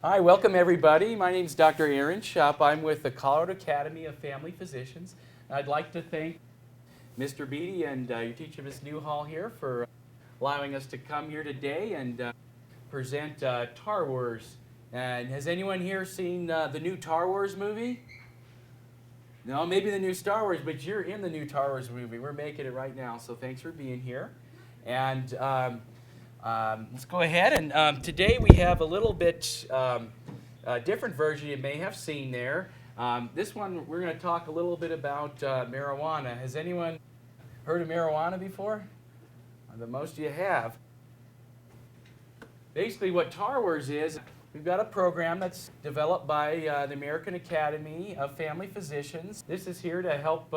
Hi, welcome everybody. My name is Dr. Aaron Shupp. I'm with the Colorado Academy of Family Physicians. I'd like to thank Mr. Beatty and your teacher, Ms. Newhall, here for allowing us to come here today and present Tar Wars. And has anyone here seen the new Tar Wars movie? No, maybe the new Star Wars, but you're in the new Tar Wars movie. We're making it right now, so thanks for being here. And let's go ahead. And today we have a little bit different version you may have seen there. This one, we're going to talk a little bit about marijuana. Has anyone heard of marijuana before? The most of you have. Basically what Tar Wars is, we've got a program that's developed by the American Academy of Family Physicians. This is here to help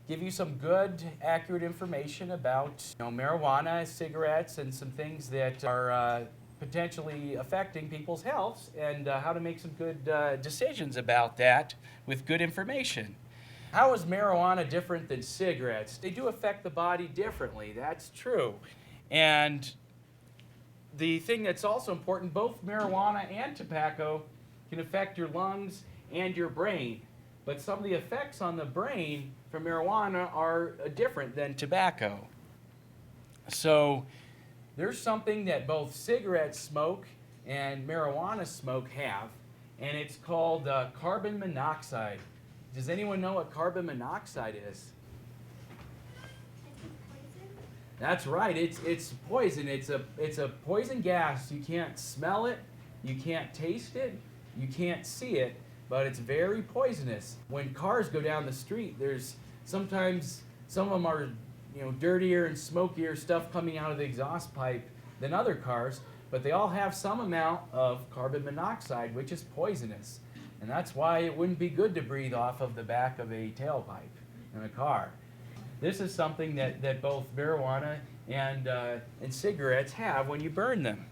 give you some good, accurate information about marijuana, cigarettes, and some things that are potentially affecting people's health, and how to make some good decisions about that with good information. How is marijuana different than cigarettes? They do affect the body differently, that's true. And the thing that's also important, both marijuana and tobacco can affect your lungs and your brain. But some of the effects on the brain from marijuana are different than tobacco. So there's something that both cigarette smoke and marijuana smoke have, and it's called carbon monoxide. Does anyone know what carbon monoxide is? That's right. It's poison. It's a poison gas. You can't smell it. You can't taste it. You can't see it. But it's very poisonous. When cars go down the street, there's sometimes some of them are dirtier and smokier stuff coming out of the exhaust pipe than other cars, but they all have some amount of carbon monoxide, which is poisonous. And that's why it wouldn't be good to breathe off of the back of a tailpipe in a car. This is something that both marijuana and cigarettes have when you burn them.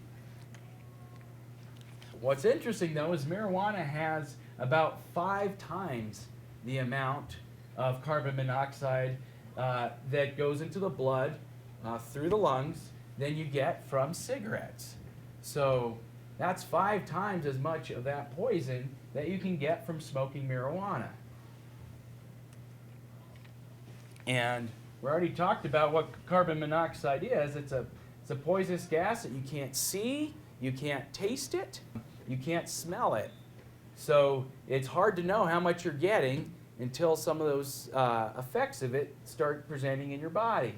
What's interesting though is marijuana has about 5 times the amount of carbon monoxide that goes into the blood through the lungs than you get from cigarettes. So that's 5 times as much of that poison that you can get from smoking marijuana. And we already talked about what carbon monoxide is. It's a poisonous gas that you can't see, you can't taste it, you can't smell it. So it's hard to know how much you're getting until some of those effects of it start presenting in your body.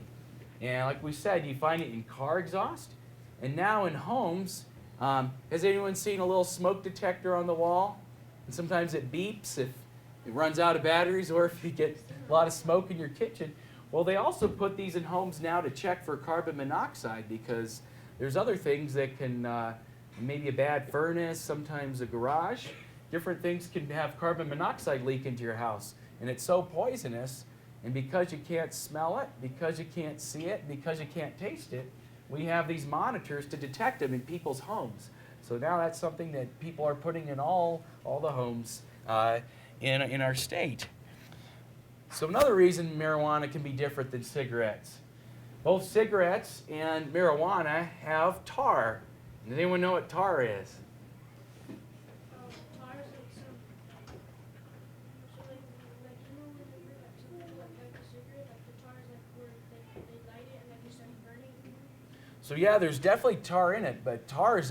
And like we said, you find it in car exhaust, and now in homes. Has anyone seen a little smoke detector on the wall? And sometimes it beeps if it runs out of batteries or if you get a lot of smoke in your kitchen. Well, they also put these in homes now to check for carbon monoxide, because there's other things that can, maybe a bad furnace, sometimes a garage. Different things can have carbon monoxide leak into your house. And it's so poisonous, and because you can't smell it, because you can't see it, because you can't taste it, we have these monitors to detect them in people's homes. So now that's something that people are putting in all the homes in our state. So another reason marijuana can be different than cigarettes. Both cigarettes and marijuana have tar. Does anyone know what tar is? So yeah, there's definitely tar in it, but tar is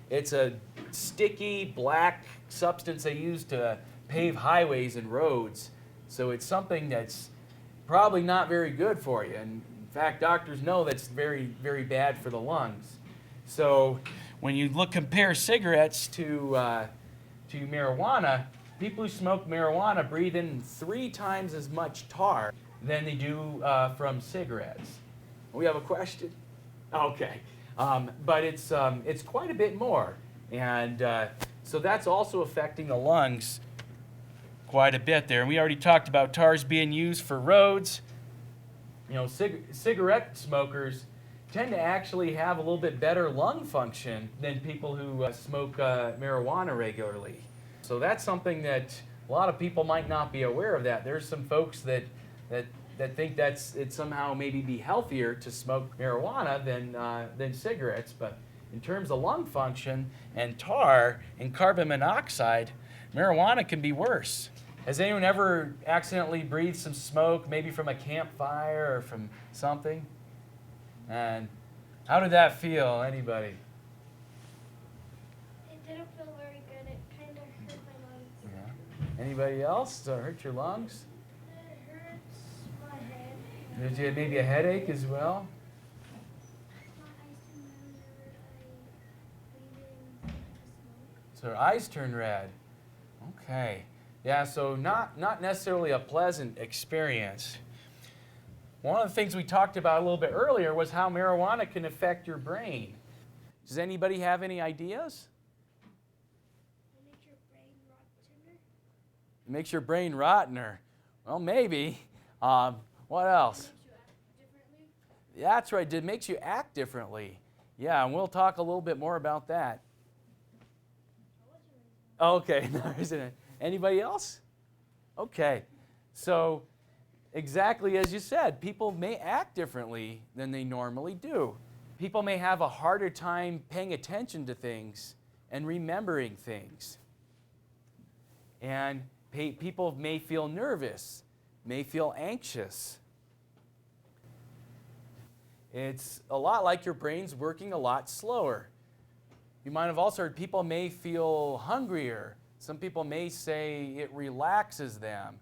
it's a sticky black substance they use to pave highways and roads. So it's something that's probably not very good for you. And in fact, doctors know that's very, very bad for the lungs. So when you compare cigarettes to marijuana, people who smoke marijuana breathe in 3 times as much tar than they do from cigarettes. We have a question? Okay, but it's quite a bit more, and so that's also affecting the lungs quite a bit there. And we already talked about tars being used for roads. Cigarette smokers tend to actually have a little bit better lung function than people who smoke marijuana regularly. So that's something that a lot of people might not be aware of. That there's some folks that think it somehow maybe be healthier to smoke marijuana than cigarettes, but in terms of lung function and tar and carbon monoxide, marijuana can be worse. Has anyone ever accidentally breathed some smoke, maybe from a campfire or from something? And how did that feel? Anybody? It didn't feel very good. It kind of hurt my lungs. Yeah. Anybody else? Does it hurt your lungs? It hurts my head. Did you have maybe a headache as well? So her eyes turn red. Okay. Yeah, so not necessarily a pleasant experience. One of the things we talked about a little bit earlier was how marijuana can affect your brain. Does anybody have any ideas? It makes your brain rottener. It makes your brain rottener. Well, maybe. What else? It makes you act differently. That's right. It makes you act differently. Yeah, and we'll talk a little bit more about that. Okay, no, isn't it? Anybody else? Okay, so exactly as you said, people may act differently than they normally do. People may have a harder time paying attention to things and remembering things. And people may feel nervous, may feel anxious. It's a lot like your brain's working a lot slower. You might have also heard people may feel hungrier. Some people may say it relaxes them,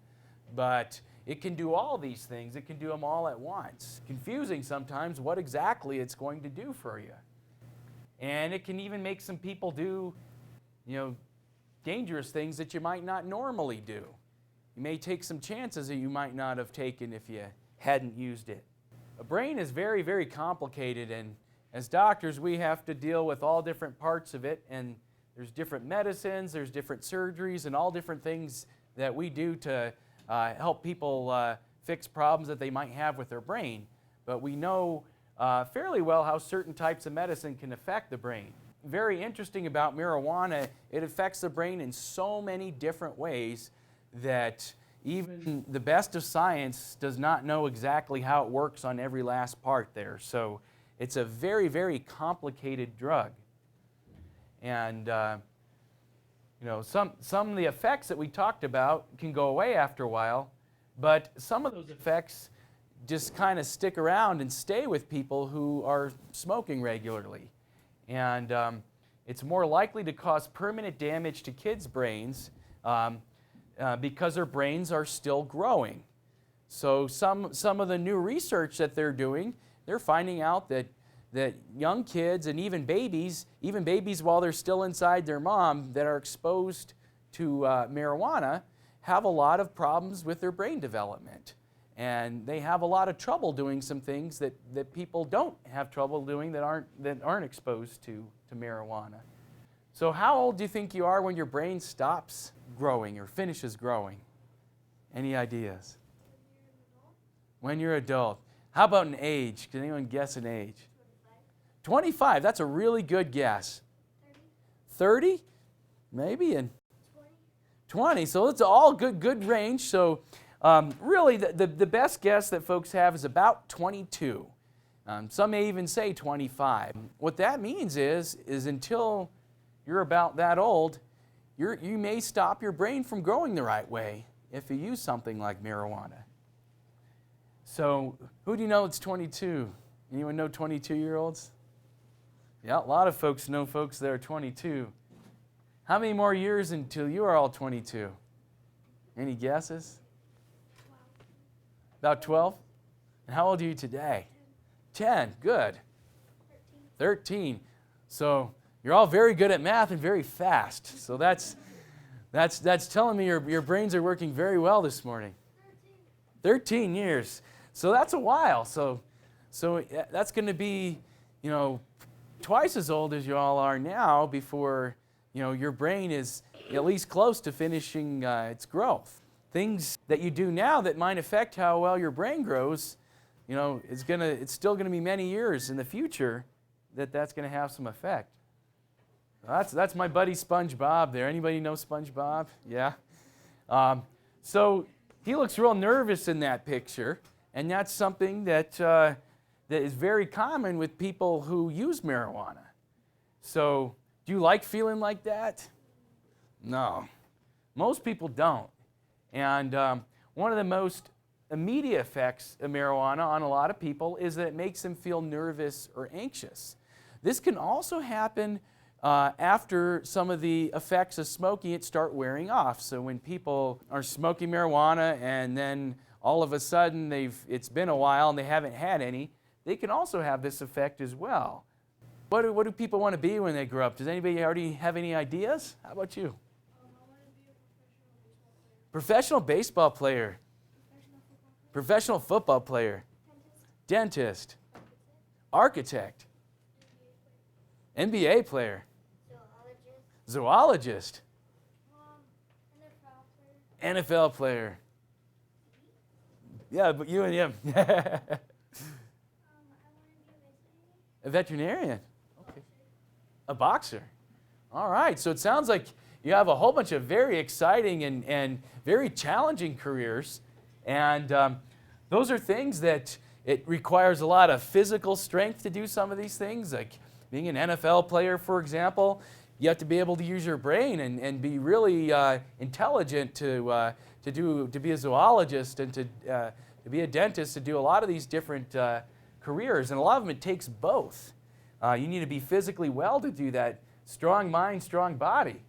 but it can do all these things. It can do them all at once. Confusing sometimes what exactly it's going to do for you. And it can even make some people do, dangerous things that you might not normally do. You may take some chances that you might not have taken if you hadn't used it. A brain is very, very complicated, and as doctors, we have to deal with all different parts of it, and there's different medicines, there's different surgeries, and all different things that we do to help people fix problems that they might have with their brain. But we know fairly well how certain types of medicine can affect the brain. Very interesting about marijuana, it affects the brain in so many different ways that even the best of science does not know exactly how it works on every last part there. So it's a very, very complicated drug. And some of the effects that we talked about can go away after a while, but some of those effects just kind of stick around and stay with people who are smoking regularly. And it's more likely to cause permanent damage to kids' brains because their brains are still growing. So some of the new research that they're doing, they're finding out that young kids and even babies while they're still inside their mom that are exposed to marijuana have a lot of problems with their brain development. And they have a lot of trouble doing some things that people don't have trouble doing that aren't exposed to marijuana. So how old do you think you are when your brain stops growing or finishes growing? Any ideas? When you're an adult. How about an age? Can anyone guess an age? 25. That's a really good guess. 30? Maybe. And 20. So it's all good range. So really the best guess that folks have is about 22. Some may even say 25. What that means is until you're about that old, you may stop your brain from growing the right way if you use something like marijuana. So who do you know it's 22? Anyone know 22-year-olds? Yeah, a lot of folks know folks that are 22. How many more years until you are all 22? Any guesses? 12. About 12? And how old are you today? 10. Good. 13. So you're all very good at math and very fast. So that's telling me your brains are working very well this morning. 13 years. So that's a while. So that's going to be, twice as old as you all are now before, your brain is at least close to finishing its growth. Things that you do now that might affect how well your brain grows, it's still going to be many years in the future that's going to have some effect. That's my buddy SpongeBob there. Anybody know SpongeBob? Yeah. So he looks real nervous in that picture, and that's something that is very common with people who use marijuana. So, do you like feeling like that? No. Most people don't. And one of the most immediate effects of marijuana on a lot of people is that it makes them feel nervous or anxious. This can also happen after some of the effects of smoking it start wearing off. So when people are smoking marijuana and then all of a sudden it's been a while and they haven't had any, they can also have this effect as well. What do people want to be when they grow up? Does anybody already have any ideas? How about you? I want to be a Professional baseball player. professional football player, Professional football player. dentist, Dentist. Architect. NBA player. Zoologist. NFL player, NFL player. Yeah, but you and him. I want to be A veterinarian. Okay. A boxer. All right. So it sounds like you have a whole bunch of very exciting and very challenging careers. And those are things that it requires a lot of physical strength to do some of these things. Like being an NFL player, for example, you have to be able to use your brain and be really intelligent to be a zoologist and to be a dentist, to do a lot of these different careers. And a lot of them, it takes both. You need to be physically well to do that. Strong mind, strong body.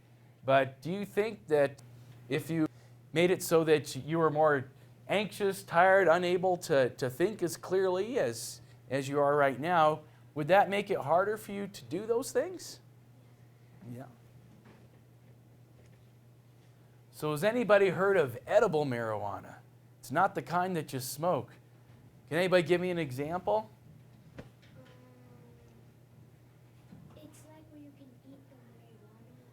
But do you think that if you made it so that you were more anxious, tired, unable to think as clearly as you are right now, would that make it harder for you to do those things? Yeah. So has anybody heard of edible marijuana? It's not the kind that you smoke. Can anybody give me an example? It's like where you can eat the marijuana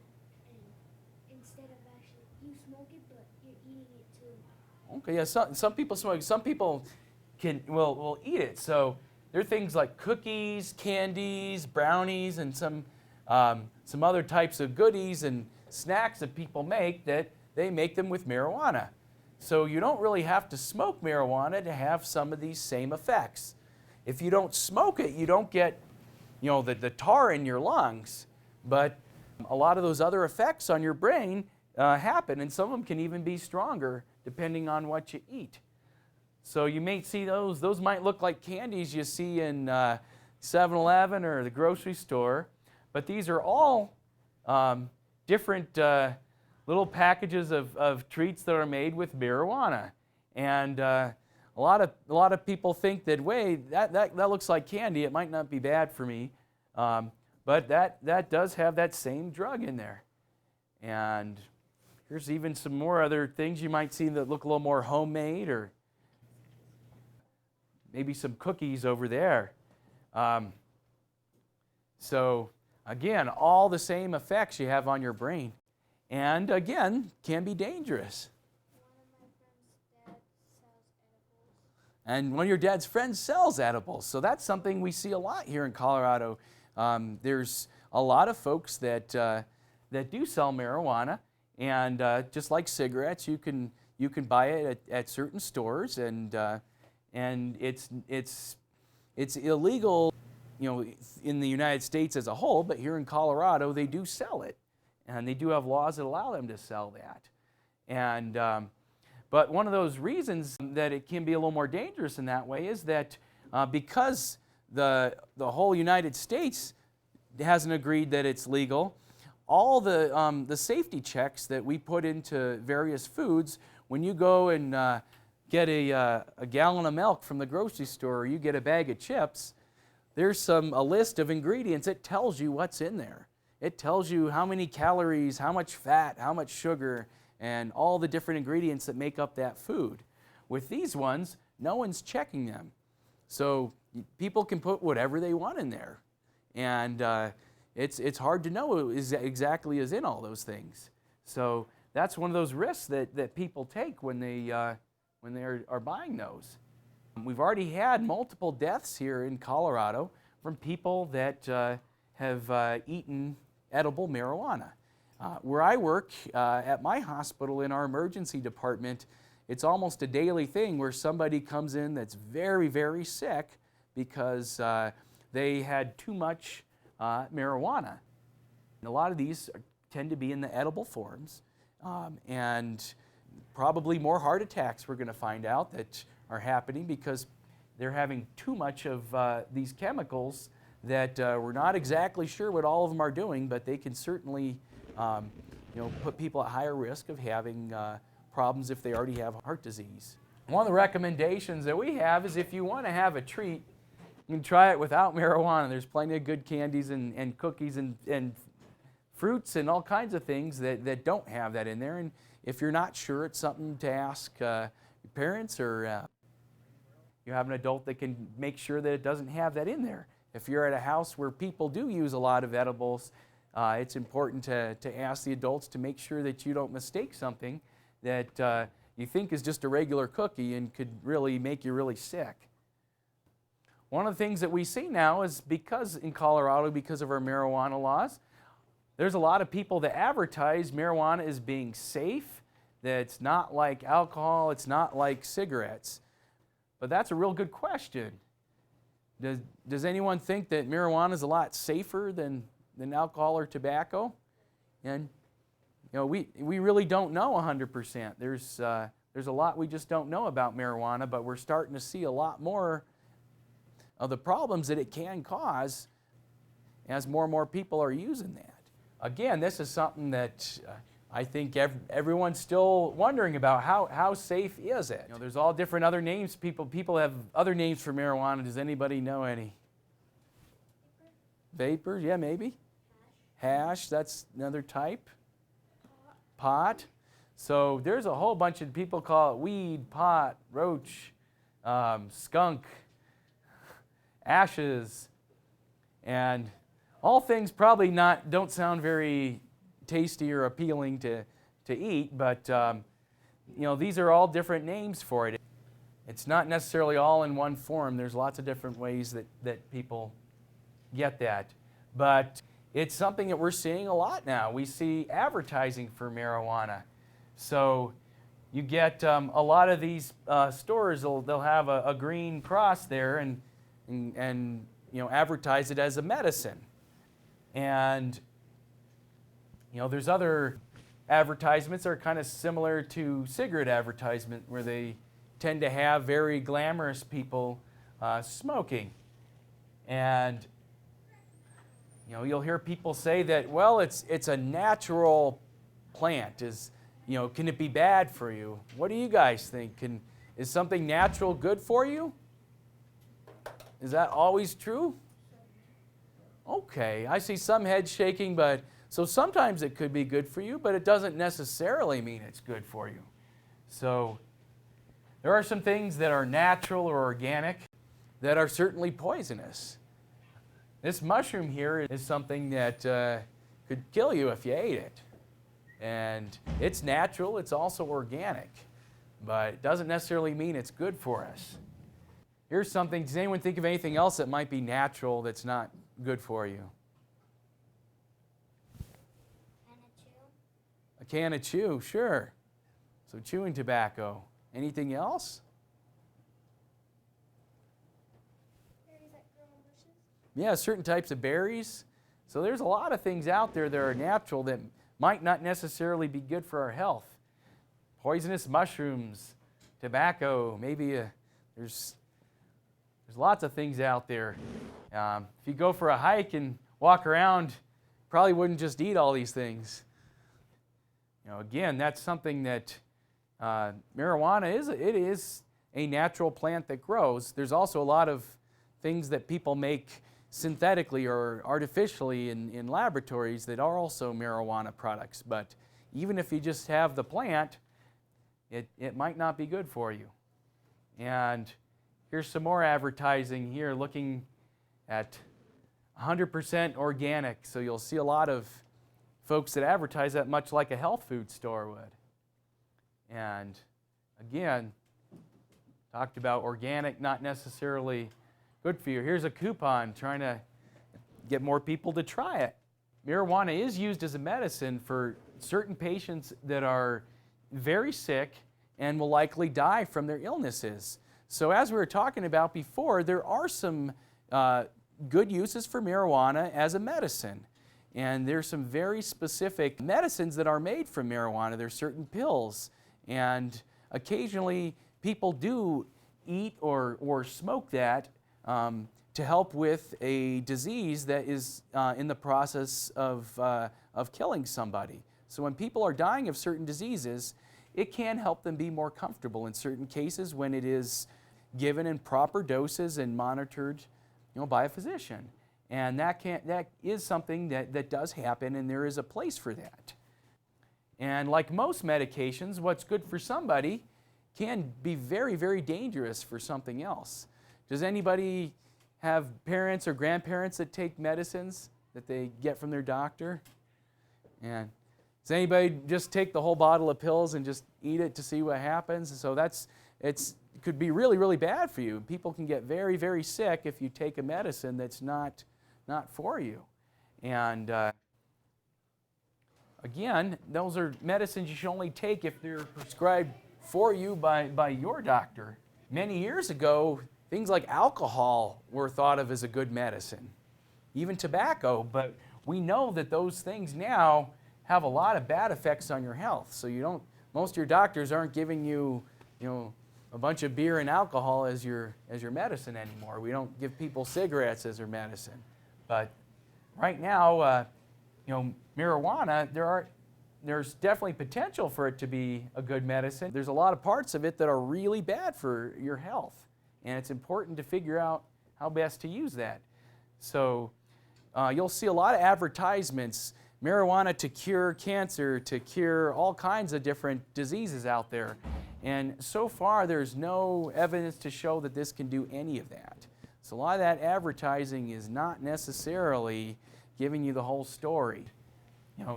and instead of actually, you smoke it, but you're eating it too. Okay, yeah, some people smoke. Some people will eat it. So there are things like cookies, candies, brownies, and some other types of goodies and snacks that people make that they make them with marijuana. So you don't really have to smoke marijuana to have some of these same effects. If you don't smoke it, you don't get, the tar in your lungs, but a lot of those other effects on your brain happen, and some of them can even be stronger depending on what you eat. So you may see those. Those might look like candies you see in 7-Eleven or the grocery store, but these are all different little packages of treats that are made with marijuana. And a lot of people think that, that looks like candy. It might not be bad for me, but that does have that same drug in there. And here's even some more other things you might see that look a little more homemade, or maybe some cookies over there. So again, all the same effects you have on your brain. And again, can be dangerous. And one of your dad's friends sells edibles. So that's something we see a lot here in Colorado. There's a lot of folks that do sell marijuana. And just like cigarettes, you can buy it at certain stores, and it's illegal, in the United States as a whole. But here in Colorado, they do sell it, and they do have laws that allow them to sell that. And but one of those reasons that it can be a little more dangerous in that way is that because the whole United States hasn't agreed that it's legal, all the safety checks that we put into various foods, when you go and get a gallon of milk from the grocery store, or you get a bag of chips, there's a list of ingredients. It tells you what's in there. It tells you how many calories, how much fat, how much sugar, and all the different ingredients that make up that food. With these ones, no one's checking them. So people can put whatever they want in there. And it's hard to know exactly is in all those things. So that's one of those risks that people take when they are buying those. We've already had multiple deaths here in Colorado from people that have eaten edible marijuana. Where I work at my hospital in our emergency department, it's almost a daily thing where somebody comes in that's very, very sick because they had too much marijuana. A lot of these tend to be in the edible forms, and probably more heart attacks we're going to find out that are happening because they're having too much of these chemicals that we're not exactly sure what all of them are doing, but they can certainly put people at higher risk of having problems if they already have heart disease. One of the recommendations that we have is if you want to have a treat, you can try it without marijuana. There's plenty of good candies and cookies and fruits and all kinds of things that don't have that in there. And if you're not sure, it's something to ask your parents, or you have an adult that can make sure that it doesn't have that in there. If you're at a house where people do use a lot of edibles, it's important to ask the adults to make sure that you don't mistake something that you think is just a regular cookie and could really make you really sick. One of the things that we see now is because in Colorado, because of our marijuana laws, there's a lot of people that advertise marijuana as being safe, that it's not like alcohol, it's not like cigarettes. But that's a real good question. Does anyone think that marijuana is a lot safer than alcohol or tobacco? And we really don't know 100%. There's a lot we just don't know about marijuana, but we're starting to see a lot more of the problems that it can cause as more and more people are using that. Again, this is something that I think everyone's still wondering about. How safe is it? There's all different other names. People have other names for marijuana. Does anybody know any? Vapor, yeah, maybe. Hash, that's another type. Pot. So there's a whole bunch of people call it weed, pot, roach, skunk, ashes, and all things probably don't sound very tasty or appealing to eat, but these are all different names for it. It's not necessarily all in one form. There's lots of different ways that people get that. But it's something that we're seeing a lot now. We see advertising for marijuana. So you get a lot of these stores, they'll have a green cross there and advertise it as a medicine. And there's other advertisements that are kind of similar to cigarette advertisement, where they tend to have very glamorous people smoking. And you'll hear people say that, well, it's a natural plant. Can it be bad for you? What do you guys think? Is something natural good for you? Is that always true? Okay, I see some heads shaking, so sometimes it could be good for you, but it doesn't necessarily mean it's good for you. So there are some things that are natural or organic that are certainly poisonous. This mushroom here is something that could kill you if you ate it. And it's natural, it's also organic, but it doesn't necessarily mean it's good for us. Here's something, does anyone think of anything else that might be natural that's not good for you? A can of chew, sure. So chewing tobacco. Anything else? Berries that grow on bushes? Yeah, certain types of berries. So there's a lot of things out there that are natural that might not necessarily be good for our health. Poisonous mushrooms, tobacco, maybe there's lots of things out there. If you go for a hike and walk around, probably wouldn't just eat all these things. Again, that's something that marijuana is a natural plant that grows. There's also a lot of things that people make synthetically or artificially in laboratories that are also marijuana products. But even if you just have the plant, it might not be good for you. And here's some more advertising here looking at 100% organic. So you'll see a lot of folks that advertise that much like a health food store would. And again, talked about organic, not necessarily good for you. Here's a coupon trying to get more people to try it. Marijuana is used as a medicine for certain patients that are very sick and will likely die from their illnesses. So as we were talking about before, there are some good uses for marijuana as a medicine. And there's some very specific medicines that are made from marijuana. There's certain pills, and occasionally people do eat or smoke that to help with a disease that is in the process of killing somebody. So when people are dying of certain diseases, it can help them be more comfortable in certain cases when it is given in proper doses and monitored, by a physician. And that is something that does happen, and there is a place for that. And like most medications, what's good for somebody can be very, very dangerous for something else. Does anybody have parents or grandparents that take medicines that they get from their doctor? And does anybody just take the whole bottle of pills and just eat it to see what happens? So it could be really, really bad for you. People can get very, very sick if you take a medicine that's not for you. And again, those are medicines you should only take if they're prescribed for you by your doctor. Many years ago, things like alcohol were thought of as a good medicine, even tobacco, but we know that those things now have a lot of bad effects on your health. So most of your doctors aren't giving you, a bunch of beer and alcohol as your medicine anymore. We don't give people cigarettes as their medicine. But right now, marijuana, there's definitely potential for it to be a good medicine. There's a lot of parts of it that are really bad for your health, and it's important to figure out how best to use that. So you'll see a lot of advertisements, marijuana to cure cancer, to cure all kinds of different diseases out there. And so far, there's no evidence to show that this can do any of that. So a lot of that advertising is not necessarily giving you the whole story.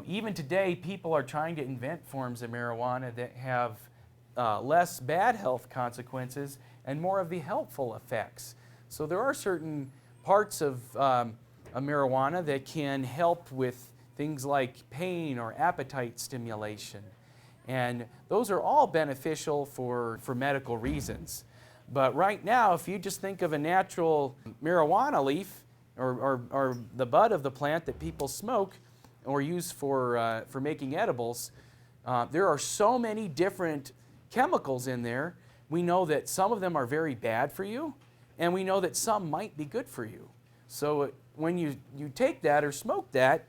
Even today, people are trying to invent forms of marijuana that have less bad health consequences and more of the helpful effects. So there are certain parts of marijuana that can help with things like pain or appetite stimulation. And those are all beneficial for medical reasons. But right now, if you just think of a natural marijuana leaf or the bud of the plant that people smoke or use for making edibles, there are so many different chemicals in there. We know that some of them are very bad for you, and we know that some might be good for you. So when you take that or smoke that,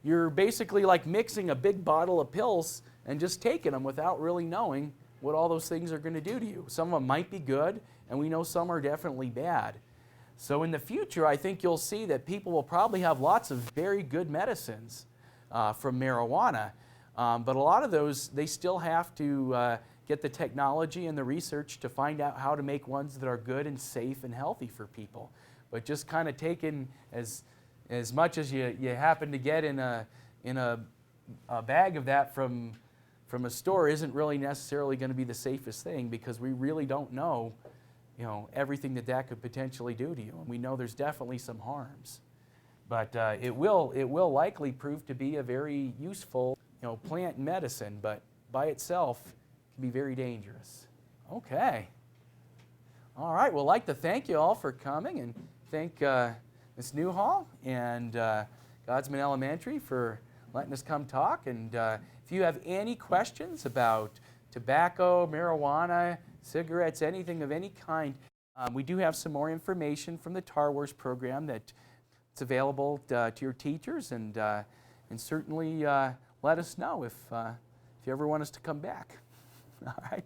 you're basically like mixing a big bottle of pills and just taking them without really knowing what all those things are going to do to you. Some of them might be good, and we know some are definitely bad. So in the future, I think you'll see that people will probably have lots of very good medicines from marijuana. But a lot of those, they still have to get the technology and the research to find out how to make ones that are good and safe and healthy for people. But just kind of taking as much as you happen to get in a bag of that from a store isn't really necessarily going to be the safest thing, because we really don't know, everything that could potentially do to you. And we know there's definitely some harms. But it will likely prove to be a very useful, plant medicine, but by itself can be very dangerous. Okay. All right. Well, I'd like to thank you all for coming, and thank Ms. Newhall and Godsman Elementary for letting us come talk. And if you have any questions about tobacco, marijuana, cigarettes, anything of any kind, we do have some more information from the Tar Wars program that's available to your teachers, and certainly let us know if you ever want us to come back. All right.